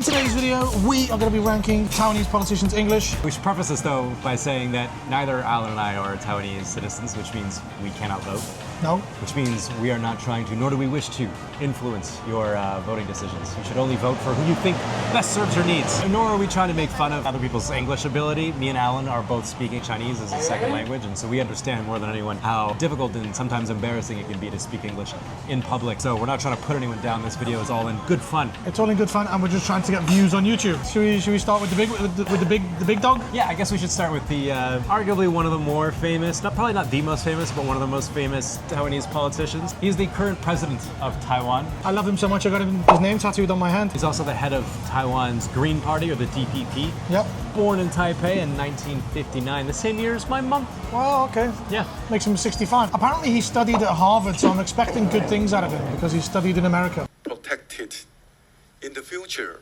today's video, we are going to be ranking Taiwanese politicians' English. We should preface this though by saying that neither Allan and I are Taiwanese citizens, which means we cannot vote. No. Which means we are not trying to, nor do we wish to, influence your voting decisions. You should only vote for who you think best serves your needs. Nor are we trying to make fun of other people's English ability. Me and Allan are both speaking Chinese as a second language, and so we understand more than anyone how difficult and sometimes embarrassing it can be to speak English in public. So we're not trying to put anyone down. This video is all in good fun. It's all in good fun, and we're just trying to get views on YouTube. Should we start with the big dog? Yeah, I guess we should start with the arguably one of the more famous, probably not the most famous, but one of the most famous Taiwanese politicians. He's the current president of Taiwan. I love him so much I got his name tattooed on my hand. He's also the head of Taiwan's Green Party, or the DPP. Yep. Born in Taipei in 1959, the same year as my mum. Well, okay. Yeah. Makes him 65. Apparently he studied at Harvard, so I'm expecting good things out of him because he studied in America. Protected. In the future,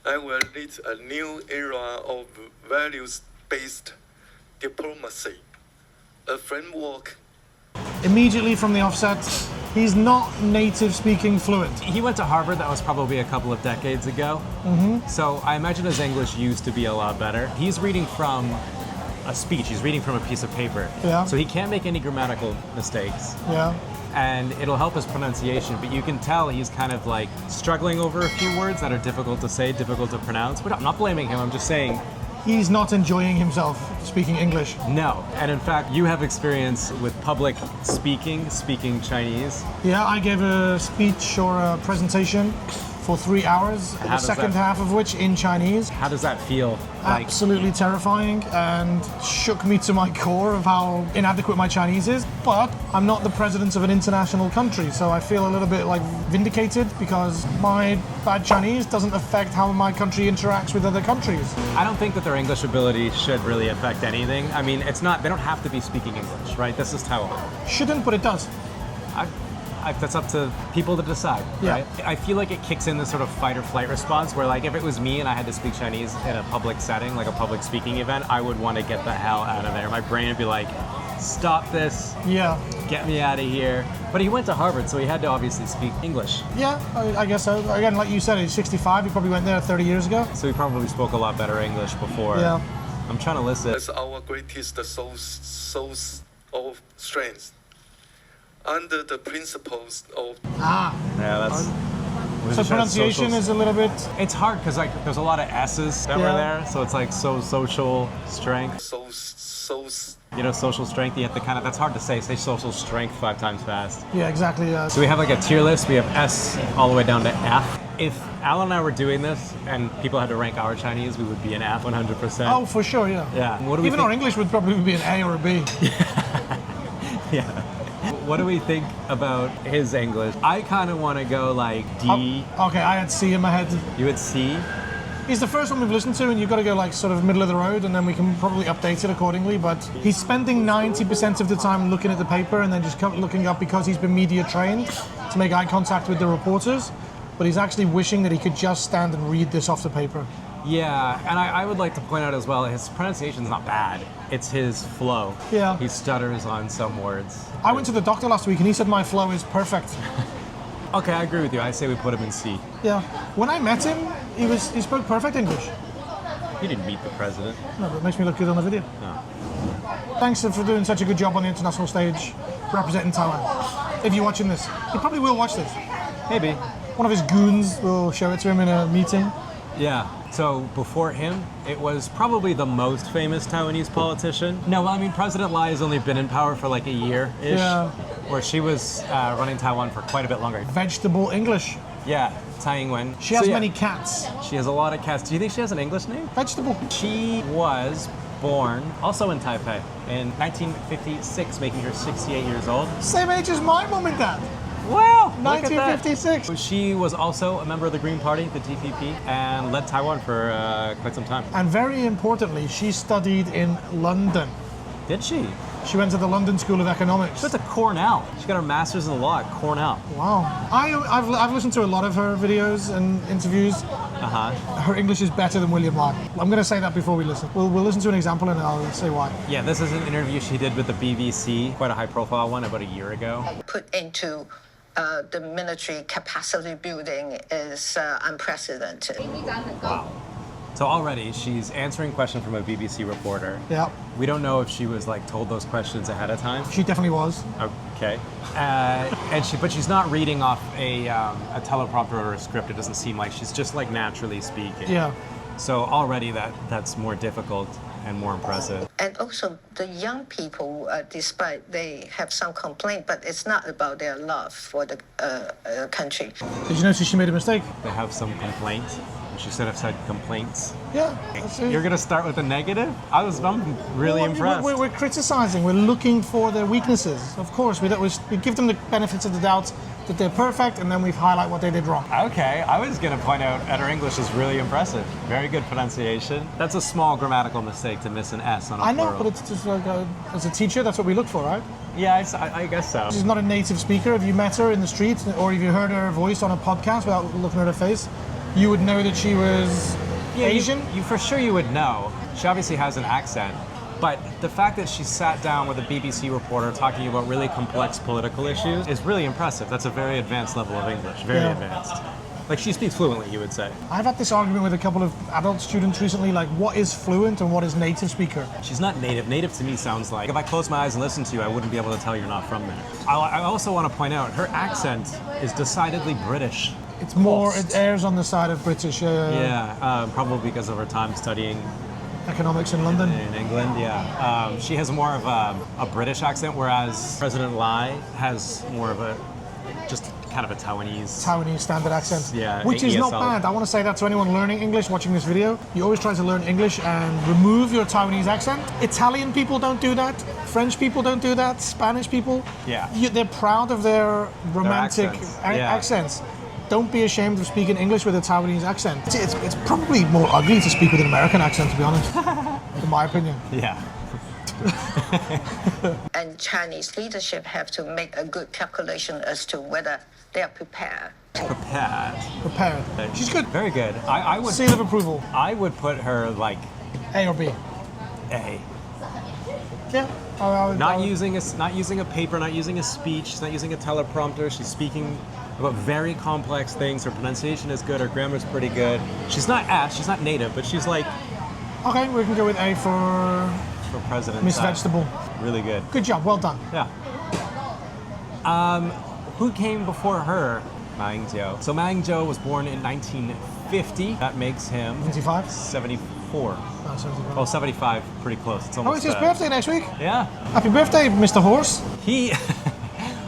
I will lead a new era of values-based diplomacy, a framework. Immediately from the offset, he's not native speaking fluent. He went to Harvard, that was probably a couple of decades ago. So I imagine his English used to be a lot better. He's reading from a speech, he's reading from a piece of paper. Yeah. So he can't make any grammatical mistakes. Yeah. And it'll help his pronunciation, but you can tell he's kind of like struggling over a few words that are difficult to say, difficult to pronounce. But I'm not blaming him, I'm just saying, he's not enjoying himself speaking English. no. And in fact, you have experience with public speaking Chinese. Yeah, I gave a speech or a presentation for 3 hours, the does second that- half of which in Chinese. How does that feel? Like, Absolutely terrifying and shook me to my core of how inadequate my Chinese is. But I'm not the president of an international country, so I feel a little bit like vindicated because my bad Chinese doesn't affect how my country interacts with other countries. I don't think that their English ability should really affect anything. I mean, it's not, they don't have to be speaking English, right? This is Taiwan. Shouldn't, but it does. That's up to people to decide, Yeah. right? I feel like it kicks in this sort of fight or flight response where, like, if it was me and I had to speak Chinese in a public setting, like a public speaking event, I would want to get the hell out of there. My brain would be like, stop this, Yeah. get me out of here. But he went to Harvard, so he had to obviously speak English. Yeah, I guess so. Again, like you said, he's 65. He probably went there 30 years ago. So he probably spoke a lot better English before. Yeah. I'm trying to listen. As our greatest source of strength. Under the principles of Ah. Yeah, that's... So pronunciation is a little bit... It's hard because, like, there's a lot of S's that were Yeah. there, so it's like social strength. You know, social strength, you have to kind of, that's hard to say social strength 5 times fast. Yeah, exactly. So we have like a tier list, we have S all the way down to F. If Allan and I were doing this and people had to rank our Chinese, we would be an F 100%. Oh, for sure, yeah. Yeah. What do we Even think? our English would probably be an A or a B. Yeah. What do we think about his English? I kind of want to go like D. Okay, I had C in my head. You would C. He's the first one we've listened to, and you've got to go like sort of middle of the road, and then we can probably update it accordingly. But he's spending 90% of the time looking at the paper and then just looking up because he's been media trained to make eye contact with the reporters. But he's actually wishing that he could just stand and read this off the paper. Yeah, and I would like to point out as well, his pronunciation's not bad. It's his flow. Yeah. He stutters on some words. I went to the doctor last week, and he said my flow is perfect. Okay, I agree with you. I say we put him in C. Yeah. When I met him, he spoke perfect English. You didn't meet the president. No, but it makes me look good on the video. No. Thanks for doing such a good job on the international stage, representing Taiwan. If you're watching this, he probably will watch this. Maybe. One of his goons will show it to him in a meeting. Yeah. So before him, it was probably the most famous Taiwanese politician. No, well, I mean, President Lai has only been in power for like a year-ish. Yeah. Where she was running Taiwan for quite a bit longer. Vegetable English. Yeah, Tsai Ing-wen. She has So, yeah, many cats. She has a lot of cats. Do you think she has an English name? Vegetable. She was born also in Taipei in 1956, making her 68 years old. Same age as my mom and dad. Wow, look at that. 1956. She was also a member of the Green Party, the DPP, and led Taiwan for quite some time. And very importantly, she studied in London. Did she? She went to the London School of Economics. She went to Cornell. She got her master's in law at Cornell. Wow. I've listened to a lot of her videos and interviews. Uh-huh. Her English is better than William Lai. I'm going to say that before we listen. We'll listen to an example and I'll say why. Yeah, this is an interview she did with the BBC, quite a high-profile one, about a year ago. Put into the military capacity building is unprecedented. Wow. So already she's answering questions from a BBC reporter. Yeah. We don't know if she was like told those questions ahead of time. She definitely was. Okay. But she's not reading off a teleprompter or a script. It doesn't seem like she's just like naturally speaking. Yeah. So already that's more difficult and more impressive. And also the young people, despite they have some complaint, but it's not about their love for the country. Did you notice she made a mistake? They have some complaint. She should have said complaints. Yeah. That's it. You're gonna start with a negative? I'm really impressed. We're criticizing. We're looking for their weaknesses. Of course, we give them the benefits of the doubt that they're perfect, and then we highlight what they did wrong. Okay, I was gonna point out that her English is really impressive. Very good pronunciation. That's a small grammatical mistake to miss an S on a I know, plural. but it's just like as a teacher, that's what we look for, right? Yeah, I guess so. She's not a native speaker. If you met her in the street, or if you heard her voice on a podcast without looking at her face, you would know that she was Asian. You for sure you would know. She obviously has an accent, but the fact that she sat down with a BBC reporter talking about really complex political issues is really impressive. That's a very advanced level of English, very advanced. Like she speaks fluently, you would say. I've had this argument with a couple of adult students recently, like what is fluent and what is native speaker? She's not native. Native to me sounds like if I close my eyes and listen to you, I wouldn't be able to tell you're not from there. I also want to point out her accent is decidedly British. It's more, it airs on the side of British. Yeah, probably because of her time studying economics in London. in England. Yeah, she has more of a British accent, whereas President Lai has more of a just kind of a Taiwanese standard accent. Yeah, which is not ESL. bad. I want to say that to anyone learning English watching this video. You always try to learn English and remove your Taiwanese accent. Italian people don't do that. French people don't do that. Spanish people. Yeah. They're proud of their romantic accents. accents. Don't be ashamed of speaking English with a Taiwanese accent. It's probably more ugly to speak with an American accent, to be honest, in my opinion. Yeah. And Chinese leadership have to make a good calculation as to whether they are prepared. Prepared. She's good. Very good. I would Seal of approval. I would put her like A or B? A. Yeah. I would- Not using a paper, not using a speech, she's not using a teleprompter. She's speaking about very complex things. Her pronunciation is good. Her grammar is pretty good. She's not she's not native, but she's like Okay, we can go with A for president. Miss Vegetable. Really good. Good job. Well done. Yeah. Who came before her? Ma Ying-jeou. So Ma Ying-jeou was born in 1950. That makes him 75? 74. Oh, 75. Oh, 75. Pretty close. It's Oh, almost. it's his birthday next week. Yeah. Happy birthday, Mr. Horse. He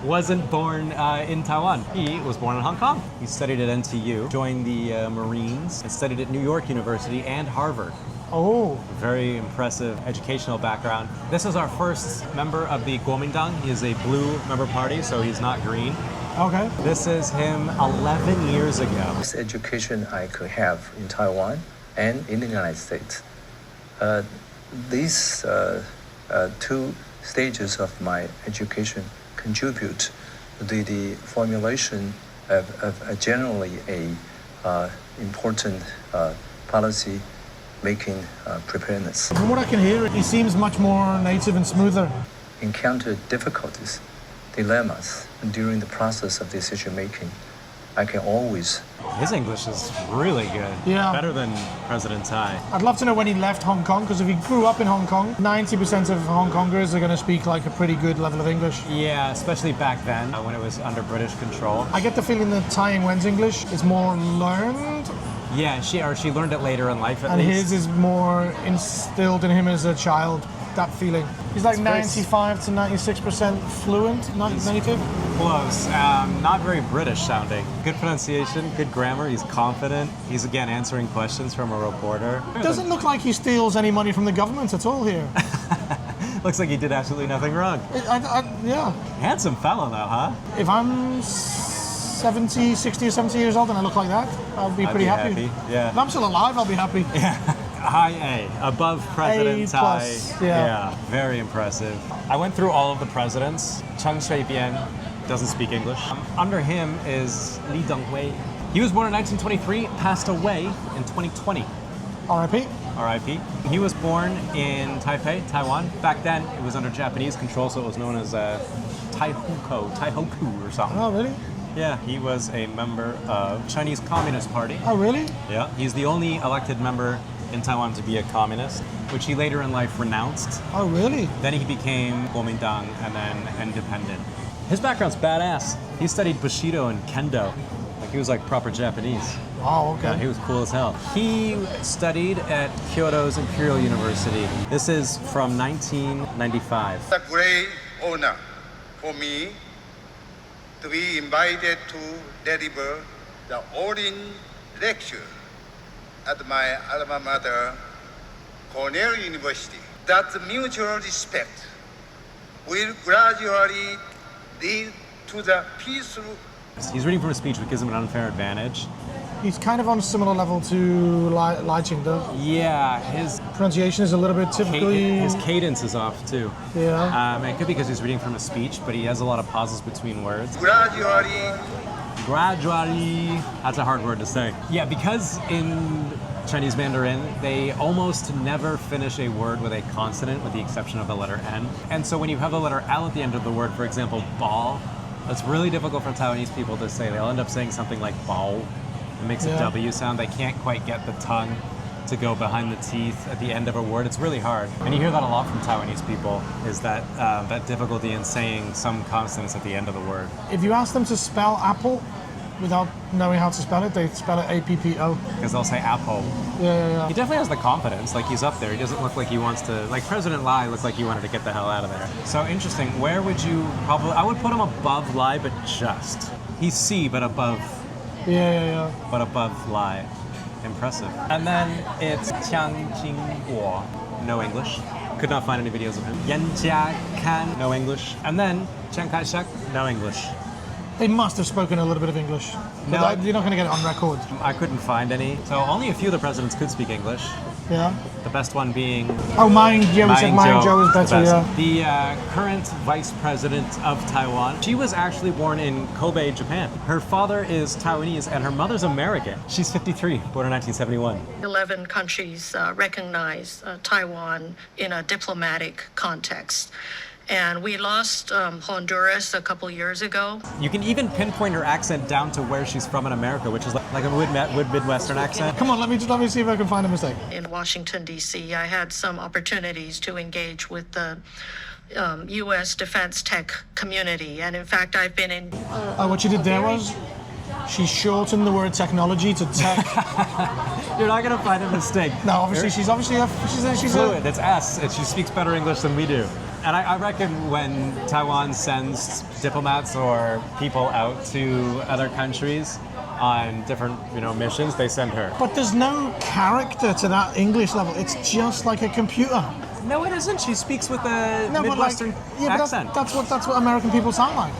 wasn't born in Taiwan. He was born in Hong Kong. He studied at NTU, joined the Marines, and studied at New York University and Harvard. Oh, Very impressive educational background. This is our first member of the Kuomintang. He is a blue member party, so he's not green. okay. This is him 11 years ago. This education I could have in Taiwan and in the United States. These two stages of my education contribute to the formulation of generally a important policy making preparedness. From what I can hear, he seems much more native and smoother. Encounter difficulties, dilemmas during the process of decision making. I can always His English is really good. Yeah. Better than President Tsai. I'd love to know when he left Hong Kong, because if he grew up in Hong Kong, 90% of Hong Kongers are going to speak like a pretty good level of English. Yeah, especially back then when it was under British control. I get the feeling that Tsai Ing-wen's English is more learned, Yeah, she learned it later in life at and least. his is more instilled in him as a child. That feeling. He's like very 95 to 96% fluent, not native. Close. Not very British sounding. Good pronunciation, good grammar. He's confident. He's again answering questions from a reporter. Doesn't look like he steals any money from the government at all here. Looks like he did absolutely nothing wrong. Yeah. Handsome fellow though, huh? If I'm 70, 60 or 70 years old and I look like that, I'll be pretty happy. Yeah. If I'm still alive, I'll be happy. High A, above President A Tsai. plus, yeah. Very impressive. I went through all of the presidents. Cheng Shui-bian doesn't speak English. Under him is Li Denghui. He was born in 1923, passed away in 2020. R.I.P. R.I.P. He was born in Taipei, Taiwan. Back then, it was under Japanese control, so it was known as Taihoku or something. Oh, really? Yeah, he was a member of Chinese Communist Party. Oh, really? Yeah, he's the only elected member in Taiwan to be a communist, which he later in life renounced. Oh, really? Then he became Kuomintang and then independent. His background's badass. He studied Bushido and Kendo. Like he was like proper Japanese. Oh, okay. Yeah, he was cool as hell. He studied at Kyoto's Imperial University. This is from 1995. It's a great honor for me to be invited to deliver the opening lecture at my alma mater, Cornell University. That mutual respect will gradually lead to the peaceful. He's reading from a speech which gives him an unfair advantage. He's kind of on a similar level to Lai Ching-do. Yeah, his Pronunciation is a little bit typically... his cadence is off too. Yeah. It could be because he's reading from a speech, but he has a lot of pauses between words. Gradually. That's a hard word to say. Yeah, because in Chinese Mandarin, they almost never finish a word with a consonant with the exception of the letter N. And so when you have the letter L at the end of the word, for example, ball, that's really difficult for Taiwanese people to say. They'll end up saying something like bao. It makes a W sound. They can't quite get the tongue to go behind the teeth at the end of a word. It's really hard. And you hear that a lot from Taiwanese people, is that that difficulty in saying some consonants at the end of the word. If you ask them to spell apple without knowing how to spell it, they spell it A-P-P-O. Because they'll say apple. Yeah. He definitely has the confidence. Like, he's up there. He doesn't look like he wants to... Like, President Lai looked like he wanted to get the hell out of there. So, interesting. Where would you probably... I would put him above Lai, but just. He's C, but above... Yeah. But above Lai. Impressive. And then it's Chiang Ching-kuo. No English. Could not find any videos of him. Yan Jia Kan. No English. And then Chiang Kai Shek. No English. They must have spoken a little bit of English. No. But you're not going to get it on record. I couldn't find any. So only a few of the presidents could speak English. Yeah. The best one being... Oh, Ma Ying-jeou. We said Ma Ying-jeou is better, The current vice president of Taiwan, she was actually born in Kobe, Japan. Her father is Taiwanese and her mother's American. She's 53, born in 1971. 11 countries recognize Taiwan in a diplomatic context. And we lost Honduras a couple years ago. You can even pinpoint her accent down to where she's from in America, which is like a Midwestern accent. Come on, let me see if I can find a mistake. In Washington, D.C., I had some opportunities to engage with the U.S. defense tech community. And in fact, I've been in... What she did there was, she shortened the word technology to tech. You're not going to find a mistake. No, obviously, she's fluid. It's S, and she speaks better English than we do. And I reckon when Taiwan sends diplomats or people out to other countries on different, missions, they send her. But there's no character to that English level. It's just like a computer. No, it isn't. She speaks with a Midwestern accent. That's what American people sound like.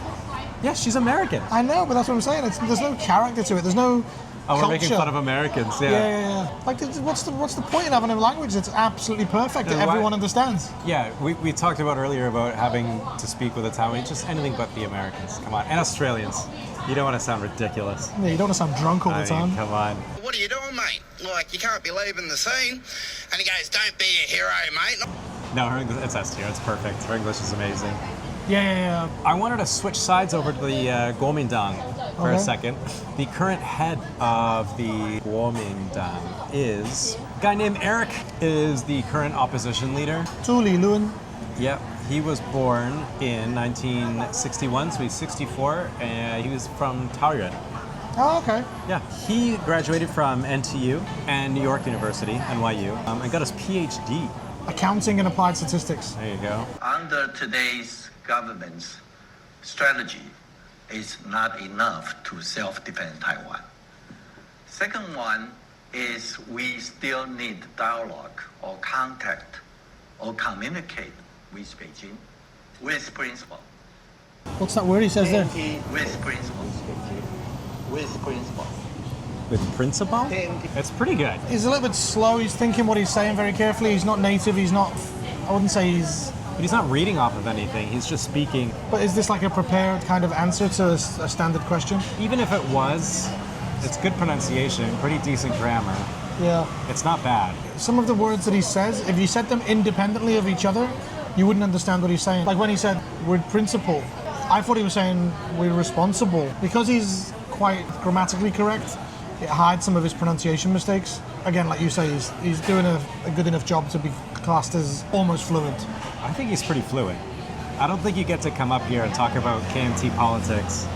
Yeah, she's American. I know, but that's what I'm saying. There's no character to it. There's no culture. We're making fun of Americans. Yeah. Like, what's the point in having a language that's absolutely perfect that everyone understands? Yeah, we talked about earlier about having to speak with a Taiwanese, just anything but the Americans. Come on, and Australians. You don't want to sound ridiculous. Yeah, you don't want to sound drunk all the time. Come on. What are you doing, mate? Like, you can't be leaving the scene. And he goes, don't be a hero, mate. No, her English, it's S tier. It's perfect. Her English is amazing. Yeah. I wanted to switch sides over to the Kuomintang for a second. The current head of the Kuomintang is a guy named Eric, is the current opposition leader. Zhu Lilun. Yep. He was born in 1961, so he's 64, and he was from Taoyuan. Oh, okay. Yeah. He graduated from NTU and New York University, NYU, and got his PhD. Accounting and applied statistics. There you go. Under today's government's strategy, it's not enough to self-defend Taiwan. Second one is we still need dialogue or contact or communicate with Beijing with principle. What's that word he says there? With principle. With principle. With principle? It's pretty good. He's a little bit slow. He's thinking what he's saying very carefully. He's not native. I wouldn't say he's... But he's not reading off of anything. He's just speaking. But is this like a prepared kind of answer to a standard question? Even if it was, it's good pronunciation, pretty decent grammar. Yeah. It's not bad. Some of the words that he says, if you said them independently of each other, you wouldn't understand what he's saying. Like when he said word principle, I thought he was saying we're responsible. Because he's quite grammatically correct, it hides some of his pronunciation mistakes. Again, like you say, he's doing a good enough job to be classed as almost fluent. I think he's pretty fluent. I don't think you get to come up here and talk about KMT politics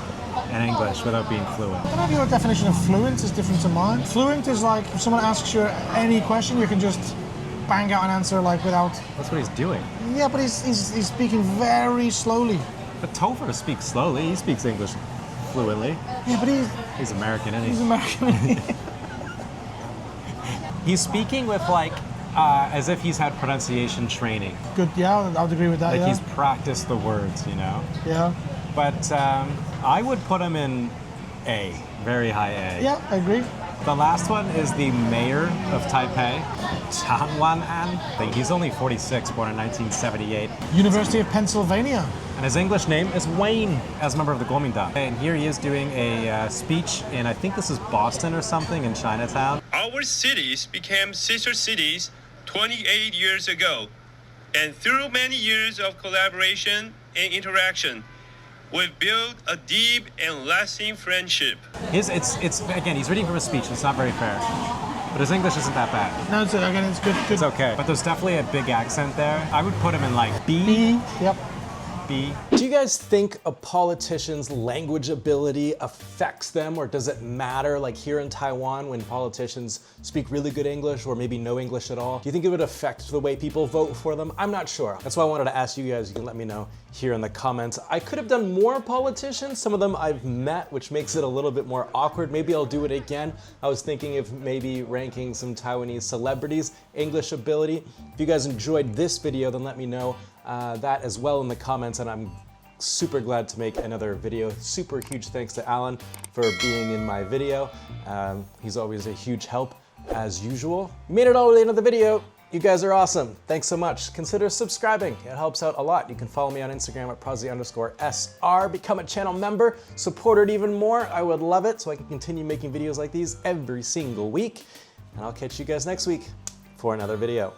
in English without being fluent. I don't know if your definition of fluent is different to mine. Fluent is like if someone asks you any question, you can just bang out an answer like without... That's what he's doing. Yeah, but he's speaking very slowly. But Topher speaks slowly. He speaks English fluently. Yeah, but he's American, isn't he? he's American. He's speaking with like, as if he's had pronunciation training. Good, yeah, I would agree with that, Like yeah. he's practiced the words, you know? Yeah. But I would put him in A, very high A. Yeah, I agree. The last one is the mayor of Taipei, Wan-an. He's only 46, born in 1978. University of Pennsylvania. And his English name is Wayne, as a member of the Kuomintang. And here he is doing a speech in, I think this is Boston or something, in Chinatown. Our cities became sister cities 28 years ago. And through many years of collaboration and interaction, we've built a deep and lasting friendship. Again, he's reading from a speech. It's not very fair. But his English isn't that bad. No, it's good. It's okay. But there's definitely a big accent there. I would put him in like B. B, yep. B. Do you guys think a politician's language ability affects them, or does it matter? Like here in Taiwan, when politicians speak really good English or maybe no English at all, do you think it would affect the way people vote for them? I'm not sure. That's why I wanted to ask you guys. You can let me know here in the comments. I could have done more politicians. Some of them I've met, which makes it a little bit more awkward. Maybe I'll do it again. I was thinking of maybe ranking some Taiwanese celebrities' English ability. If you guys enjoyed this video, then let me know that as well in the comments, and I'm super glad to make another video. Super huge thanks to Allan for being in my video. He's always a huge help as usual. You made it all the way into the video. You guys are awesome. Thanks so much. Consider subscribing. It helps out a lot. You can follow me on Instagram at Prozzy_SR. Become a channel member. Support it even more. I would love it so I can continue making videos like these every single week. And I'll catch you guys next week for another video.